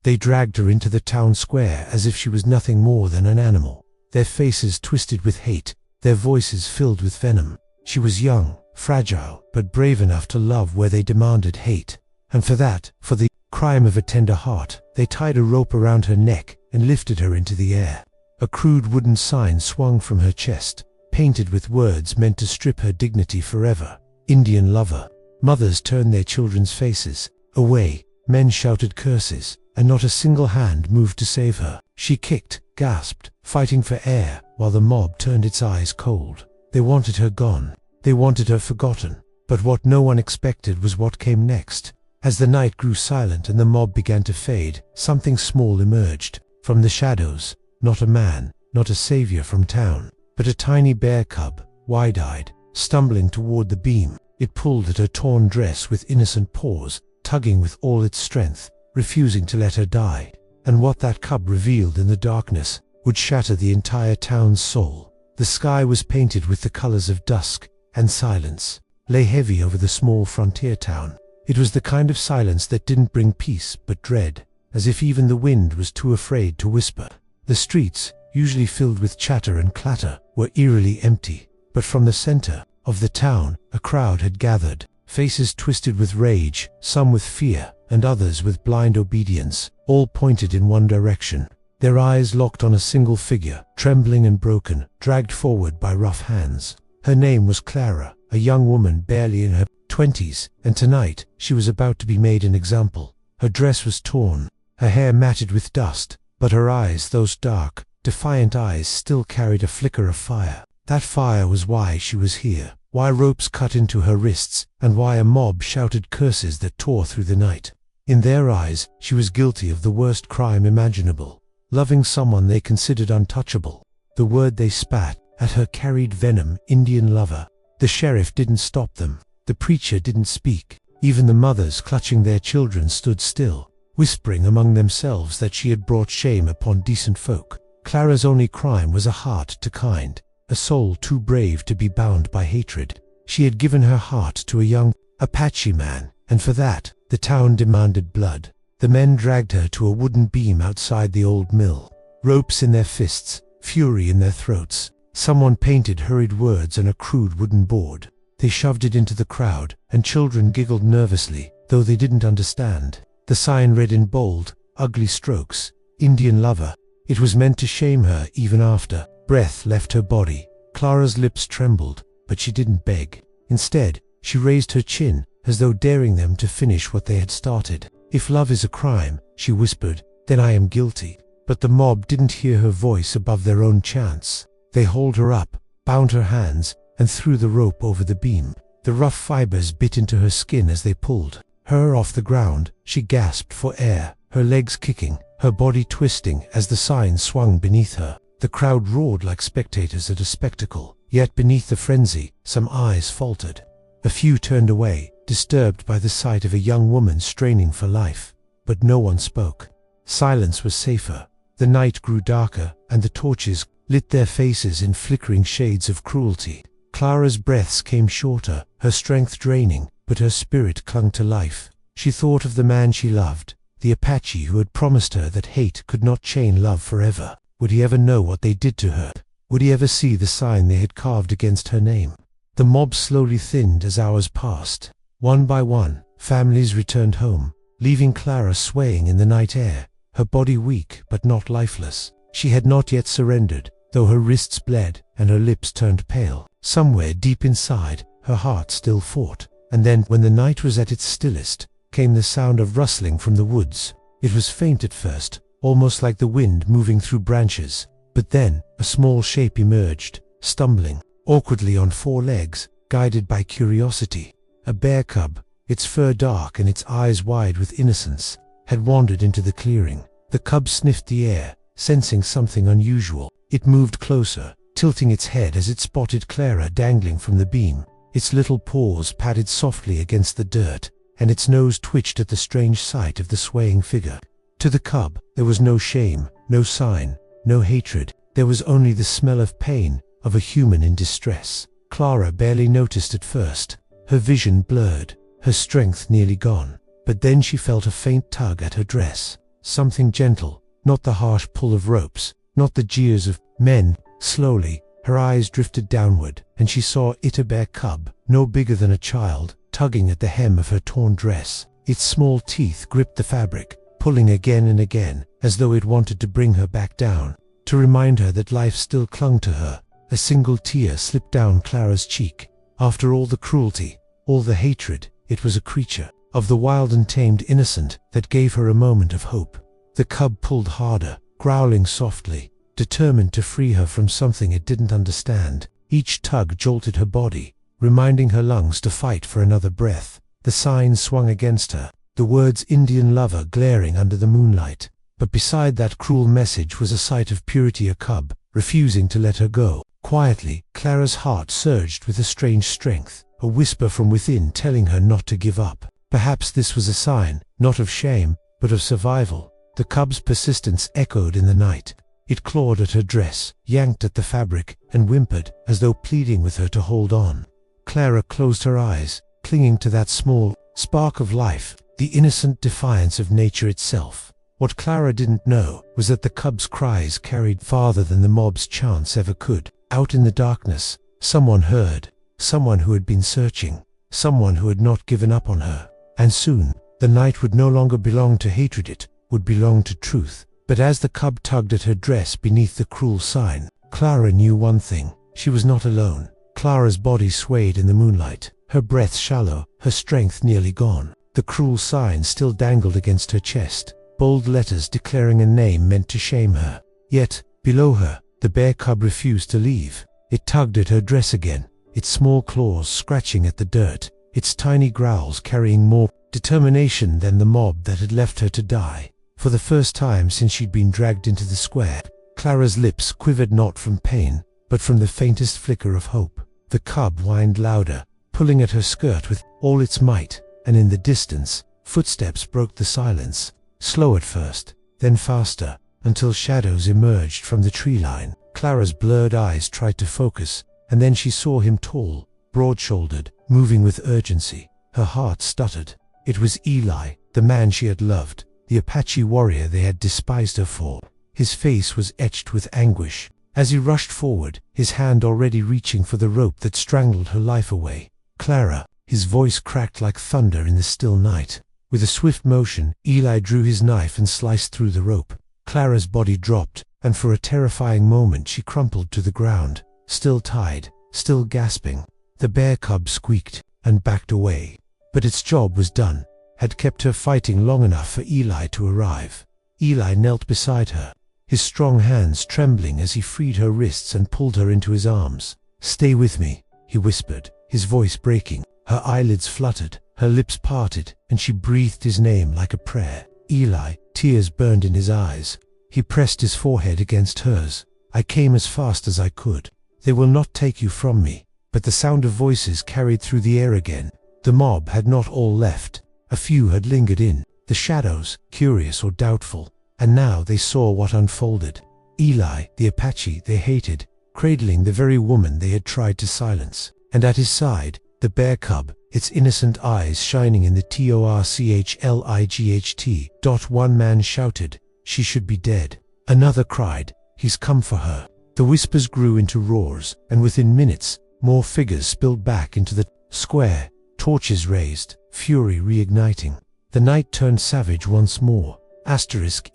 They dragged her into the town square as if she was nothing more than an animal, their faces twisted with hate, their voices filled with venom. She was young, fragile, but brave enough to love where they demanded hate. And for that, for the crime of a tender heart, they tied a rope around her neck and lifted her into the air. A crude wooden sign swung from her chest, painted with words meant to strip her dignity forever. Indian lover. Mothers turned their children's faces away, men shouted curses, and not a single hand moved to save her. She kicked, gasped, fighting for air, while the mob turned its eyes cold. They wanted her gone. They wanted her forgotten. But what no one expected was what came next. As the night grew silent and the mob began to fade, something small emerged. From the shadows, not a man, not a savior from town, but a tiny bear cub, wide-eyed, stumbling toward the beam. It pulled at her torn dress with innocent paws, tugging with all its strength, refusing to let her die. And what that cub revealed in the darkness would shatter the entire town's soul. The sky was painted with the colors of dusk, and silence lay heavy over the small frontier town. It was the kind of silence that didn't bring peace but dread, as if even the wind was too afraid to whisper. The streets, usually filled with chatter and clatter, were eerily empty, but from the center of the town, a crowd had gathered, faces twisted with rage, some with fear, and others with blind obedience, all pointed in one direction. Their eyes locked on a single figure, trembling and broken, dragged forward by rough hands. Her name was Clara, a young woman barely in her 20s, and tonight she was about to be made an example. Her dress was torn, her hair matted with dust, but her eyes, those dark, defiant eyes, still carried a flicker of fire. That fire was why she was here, why ropes cut into her wrists, and why a mob shouted curses that tore through the night. In their eyes, she was guilty of the worst crime imaginable, loving someone they considered untouchable. The word they spat at her carried venom. Indian lover. The sheriff didn't stop them. The preacher didn't speak. Even the mothers clutching their children stood still, whispering among themselves that she had brought shame upon decent folk. Clara's only crime was a heart too kind, a soul too brave to be bound by hatred. She had given her heart to a young Apache man, and for that, the town demanded blood. The men dragged her to a wooden beam outside the old mill, ropes in their fists, fury in their throats. Someone painted hurried words on a crude wooden board. They shoved it into the crowd, and children giggled nervously, though they didn't understand. The sign read in bold, ugly strokes, Indian lover. It was meant to shame her even after breath left her body. Clara's lips trembled, but she didn't beg. Instead, she raised her chin, as though daring them to finish what they had started. If love is a crime, she whispered, then I am guilty. But the mob didn't hear her voice above their own chants. They hauled her up, bound her hands, and threw the rope over the beam. The rough fibers bit into her skin as they pulled her off the ground. She gasped for air, her legs kicking, her body twisting as the sign swung beneath her. The crowd roared like spectators at a spectacle, yet beneath the frenzy, some eyes faltered. A few turned away, disturbed by the sight of a young woman straining for life. But no one spoke. Silence was safer. The night grew darker, and the torches lit their faces in flickering shades of cruelty. Clara's breaths came shorter, her strength draining, but her spirit clung to life. She thought of the man she loved, the Apache who had promised her that hate could not chain love forever. Would he ever know what they did to her? Would he ever see the sign they had carved against her name? The mob slowly thinned as hours passed. One by one, families returned home, leaving Clara swaying in the night air, her body weak but not lifeless. She had not yet surrendered, though her wrists bled and her lips turned pale. Somewhere deep inside, her heart still fought. And then, when the night was at its stillest, came the sound of rustling from the woods. It was faint at first, almost like the wind moving through branches. But then, a small shape emerged, stumbling awkwardly on four legs, guided by curiosity. A bear cub, its fur dark and its eyes wide with innocence, had wandered into the clearing. The cub sniffed the air, sensing something unusual. It moved closer, tilting its head as it spotted Clara dangling from the beam. Its little paws padded softly against the dirt, and its nose twitched at the strange sight of the swaying figure. To the cub, there was no shame, no sign, no hatred. There was only the smell of pain, of a human in distress. Clara barely noticed at first, her vision blurred, her strength nearly gone. But then she felt a faint tug at her dress. something gentle, not the harsh pull of ropes, not the jeers of men. Slowly, her eyes drifted downward, and she saw it, a bear cub, no bigger than a child, tugging at the hem of her torn dress. Its small teeth gripped the fabric, pulling again and again, as though it wanted to bring her back down, to remind her that life still clung to her. A single tear slipped down Clara's cheek. After all the cruelty, all the hatred, it was a creature, of the wild and tamed innocent, that gave her a moment of hope. The cub pulled harder, growling softly, determined to free her from something it didn't understand. Each tug jolted her body, reminding her lungs to fight for another breath. The sign swung against her, the words "Indian lover" glaring under the moonlight. But beside that cruel message was a sight of purity, a cub, refusing to let her go. Quietly, Clara's heart surged with a strange strength, a whisper from within telling her not to give up. Perhaps this was a sign, not of shame, but of survival. The cub's persistence echoed in the night. It clawed at her dress, yanked at the fabric, and whimpered, as though pleading with her to hold on. Clara closed her eyes, clinging to that small spark of life, the innocent defiance of nature itself. What Clara didn't know was that the cub's cries carried farther than the mob's chants ever could. Out in the darkness, someone heard, someone who had been searching, someone who had not given up on her. And soon, the night would no longer belong to hatred, it would belong to truth. But as the cub tugged at her dress beneath the cruel sign, Clara knew one thing: she was not alone. Clara's body swayed in the moonlight, her breath shallow, her strength nearly gone. The cruel sign still dangled against her chest, bold letters declaring a name meant to shame her. Yet, below her, the bear cub refused to leave. It tugged at her dress again, its small claws scratching at the dirt, its tiny growls carrying more determination than the mob that had left her to die. For the first time since she'd been dragged into the square, Clara's lips quivered not from pain, but from the faintest flicker of hope. The cub whined louder, pulling at her skirt with all its might, and in the distance, footsteps broke the silence, slow at first, then faster, until shadows emerged from the tree line. Clara's blurred eyes tried to focus, and then she saw him, tall, broad-shouldered, moving with urgency. Her heart stuttered. It was Eli, the man she had loved, the Apache warrior they had despised her for. His face was etched with anguish. As he rushed forward, his hand already reaching for the rope that strangled her life away. "Clara!" His voice cracked like thunder in the still night. With a swift motion, Eli drew his knife and sliced through the rope. Clara's body dropped, and for a terrifying moment she crumpled to the ground, still tied, still gasping. The bear cub squeaked, and backed away. But its job was done, had kept her fighting long enough for Eli to arrive. Eli knelt beside her, his strong hands trembling as he freed her wrists and pulled her into his arms. "Stay with me," he whispered, his voice breaking. Her eyelids fluttered, her lips parted, and she breathed his name like a prayer. Eli, tears burned in his eyes. He pressed his forehead against hers. "I came as fast as I could. They will not take you from me." But the sound of voices carried through the air again. The mob had not all left. A few had lingered in the shadows, curious or doubtful, and now they saw what unfolded. Eli, the Apache they hated, cradling the very woman they had tried to silence. And at his side, the bear cub, its innocent eyes shining in the torchlight. One man shouted, "She should be dead." Another cried, "He's come for her." The whispers grew into roars, and within minutes, more figures spilled back into the square, torches raised, fury reigniting. The night turned savage once more.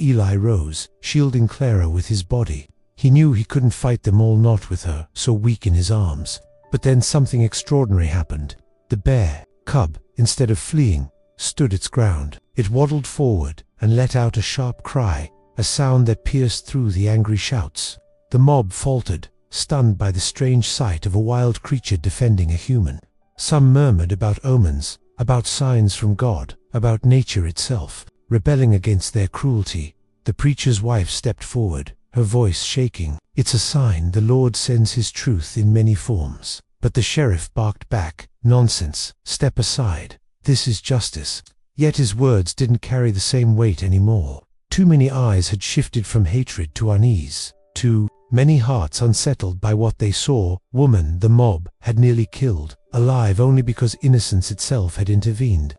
Eli rose, shielding Clara with his body. He knew he couldn't fight them all, not with her so weak in his arms. But then something extraordinary happened. The bear cub, instead of fleeing, stood its ground. It waddled forward and let out a sharp cry, a sound that pierced through the angry shouts. The mob faltered, stunned by the strange sight of a wild creature defending a human. Some murmured about omens, about signs from God, about nature itself, rebelling against their cruelty. The preacher's wife stepped forward, her voice shaking. "It's a sign the Lord sends his truth in many forms." But the sheriff barked back, "Nonsense, step aside. This is justice." Yet his words didn't carry the same weight anymore. Too many eyes had shifted from hatred to unease. Too many hearts unsettled by what they saw. Woman the mob had nearly killed, alive only because innocence itself had intervened.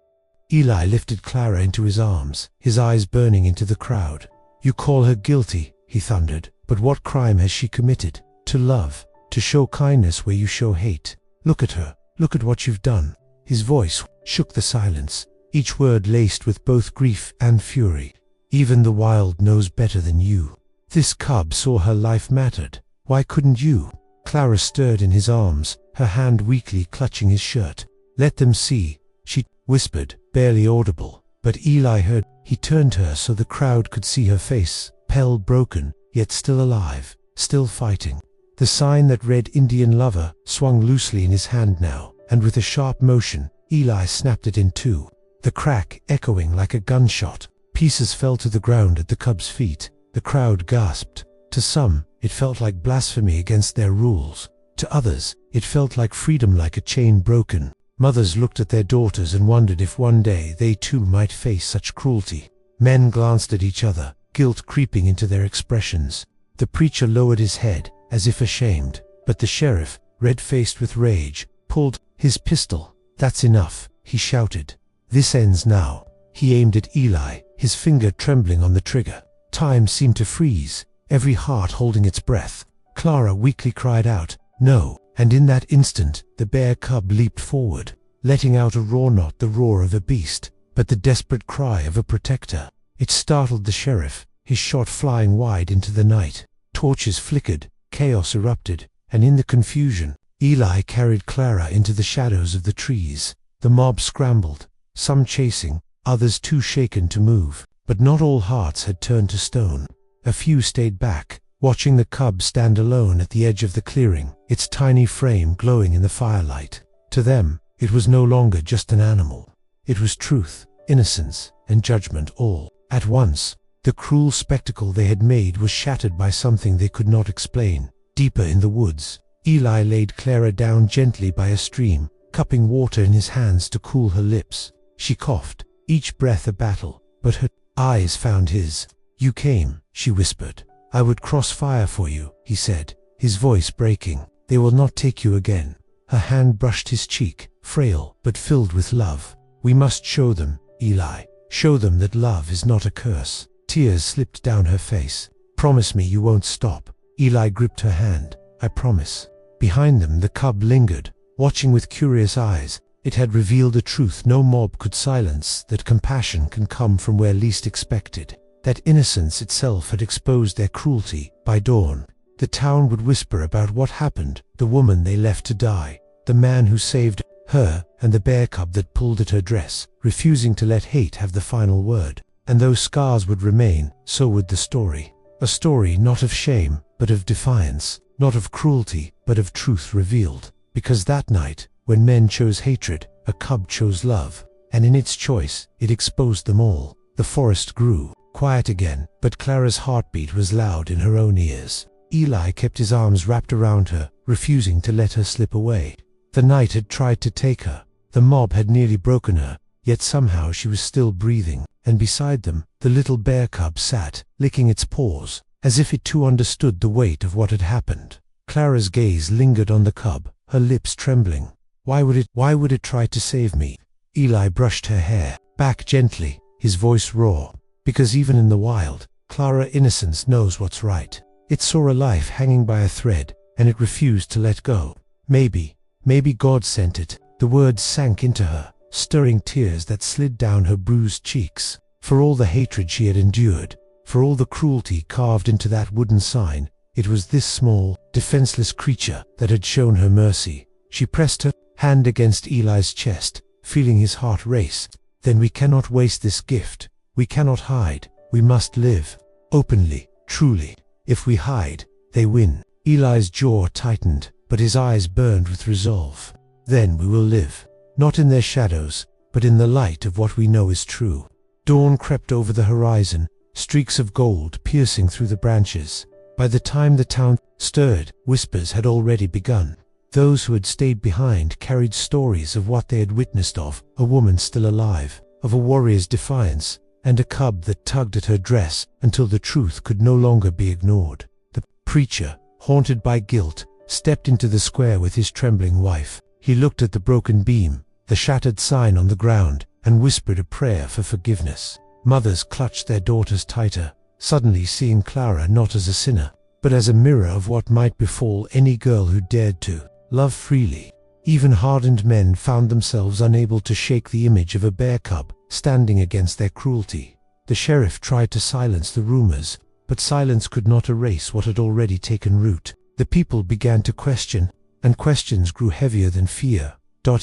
Eli lifted Clara into his arms, his eyes burning into the crowd. "You call her guilty," he thundered, "but what crime has she committed? To love, to show kindness where you show hate. Look at her, look at what you've done." His voice shook the silence, each word laced with both grief and fury. "Even the wild knows better than you. This cub saw her life mattered. Why couldn't you?" Clara stirred in his arms, her hand weakly clutching his shirt. "Let them see," she whispered, barely audible. But Eli heard. He turned her so the crowd could see her face, pale, broken, yet still alive, still fighting. The sign that read "Indian Lover" swung loosely in his hand now, and with a sharp motion, Eli snapped it in two. The crack echoing like a gunshot. Pieces fell to the ground at the cub's feet. The crowd gasped. To some, it felt like blasphemy against their rules. To others, it felt like freedom, like a chain broken. Mothers looked at their daughters and wondered if one day they too might face such cruelty. Men glanced at each other, guilt creeping into their expressions. The preacher lowered his head, as if ashamed, but the sheriff, red-faced with rage, pulled his pistol. "That's enough," he shouted. "This ends now." He aimed at Eli, his finger trembling on the trigger. Time seemed to freeze, every heart holding its breath. Clara weakly cried out, "No," and in that instant, the bear cub leaped forward, letting out a roar, not the roar of a beast, but the desperate cry of a protector. It startled the sheriff, his shot flying wide into the night. Torches flickered, chaos erupted, and in the confusion, Eli carried Clara into the shadows of the trees. The mob scrambled, some chasing, others too shaken to move, but not all hearts had turned to stone. A few stayed back, watching the cub stand alone at the edge of the clearing, its tiny frame glowing in the firelight. To them, it was no longer just an animal. It was truth, innocence, and judgment all at once. The cruel spectacle they had made was shattered by something they could not explain. Deeper in the woods, Eli laid Clara down gently by a stream, cupping water in his hands to cool her lips. She coughed, each breath a battle, but her eyes found his. "You came," she whispered. "I would cross fire for you," he said, his voice breaking. "They will not take you again." Her hand brushed his cheek, frail but filled with love. "We must show them, Eli. Show them that love is not a curse." Tears slipped down her face. "Promise me you won't stop." Eli gripped her hand. "I promise." Behind them the cub lingered, watching with curious eyes. It had revealed a truth no mob could silence, that compassion can come from where least expected. That innocence itself had exposed their cruelty. By dawn, the town would whisper about what happened, the woman they left to die, the man who saved her, and the bear cub that pulled at her dress, refusing to let hate have the final word. And those scars would remain, so would the story. A story not of shame, but of defiance, not of cruelty, but of truth revealed. Because that night, when men chose hatred, a cub chose love, and in its choice, it exposed them all. The forest grew quiet again, but Clara's heartbeat was loud in her own ears. Eli kept his arms wrapped around her, refusing to let her slip away. The night had tried to take her. The mob had nearly broken her, yet somehow she was still breathing, and beside them, the little bear cub sat, licking its paws, as if it too understood the weight of what had happened. Clara's gaze lingered on the cub, her lips trembling. Why would it try to save me?" Eli brushed her hair back gently, his voice raw. "Because even in the wild, Clara, innocence knows what's right. It saw a life hanging by a thread, and it refused to let go. Maybe God sent it." The words sank into her, stirring tears that slid down her bruised cheeks. For all the hatred she had endured, for all the cruelty carved into that wooden sign, it was this small, defenseless creature that had shown her mercy. She pressed her hand against Eli's chest, feeling his heart race. "Then we cannot waste this gift. We cannot hide. We must live. Openly, truly. If we hide, they win." Eli's jaw tightened, but his eyes burned with resolve. "Then we will live. Not in their shadows, but in the light of what we know is true." Dawn crept over the horizon, streaks of gold piercing through the branches. By the time the town stirred, whispers had already begun. Those who had stayed behind carried stories of what they had witnessed, of a woman still alive, of a warrior's defiance, and a cub that tugged at her dress until the truth could no longer be ignored. The preacher, haunted by guilt, stepped into the square with his trembling wife. He looked at the broken beam, the shattered sign on the ground, and whispered a prayer for forgiveness. Mothers clutched their daughters tighter, suddenly seeing Clara not as a sinner, but as a mirror of what might befall any girl who dared to love freely. Even hardened men found themselves unable to shake the image of a bear cub standing against their cruelty. The sheriff tried to silence the rumors, but silence could not erase what had already taken root. The people began to question, and questions grew heavier than fear.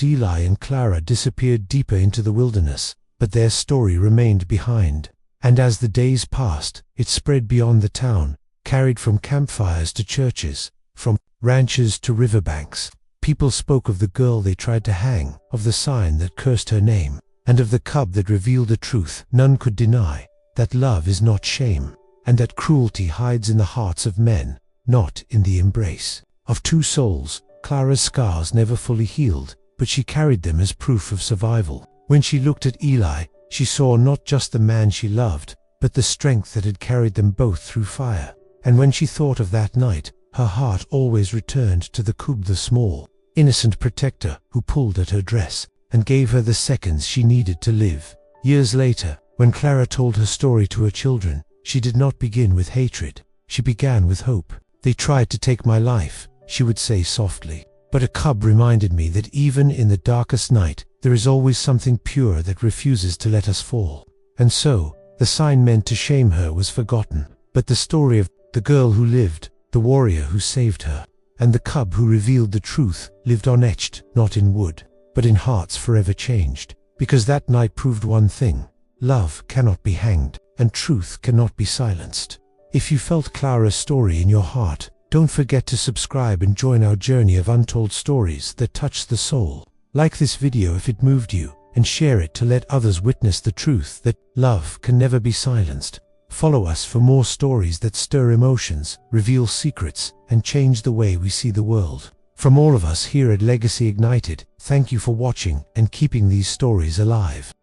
Eli and Clara disappeared deeper into the wilderness, but their story remained behind. And as the days passed, it spread beyond the town, carried from campfires to churches, from ranches to riverbanks. People spoke of the girl they tried to hang, of the sign that cursed her name, and of the cub that revealed a truth none could deny, that love is not shame, and that cruelty hides in the hearts of men, not in the embrace of two souls. Clara's scars never fully healed, but she carried them as proof of survival. When she looked at Eli, she saw not just the man she loved, but the strength that had carried them both through fire. And when she thought of that night, her heart always returned to the cub, the small, innocent protector who pulled at her dress and gave her the seconds she needed to live. Years later, when Clara told her story to her children, she did not begin with hatred. She began with hope. "They tried to take my life," she would say softly, "but a cub reminded me that even in the darkest night, there is always something pure that refuses to let us fall." And so, the sign meant to shame her was forgotten, but the story of the girl who lived, the warrior who saved her, and the cub who revealed the truth lived on, etched not in wood, but in hearts forever changed. Because that night proved one thing: love cannot be hanged, and truth cannot be silenced. If you felt Clara's story in your heart, don't forget to subscribe and join our journey of untold stories that touch the soul. Like this video if it moved you, and share it to let others witness the truth that love can never be silenced. Follow us for more stories that stir emotions, reveal secrets, and change the way we see the world. From all of us here at Legacy Ignited, thank you for watching and keeping these stories alive.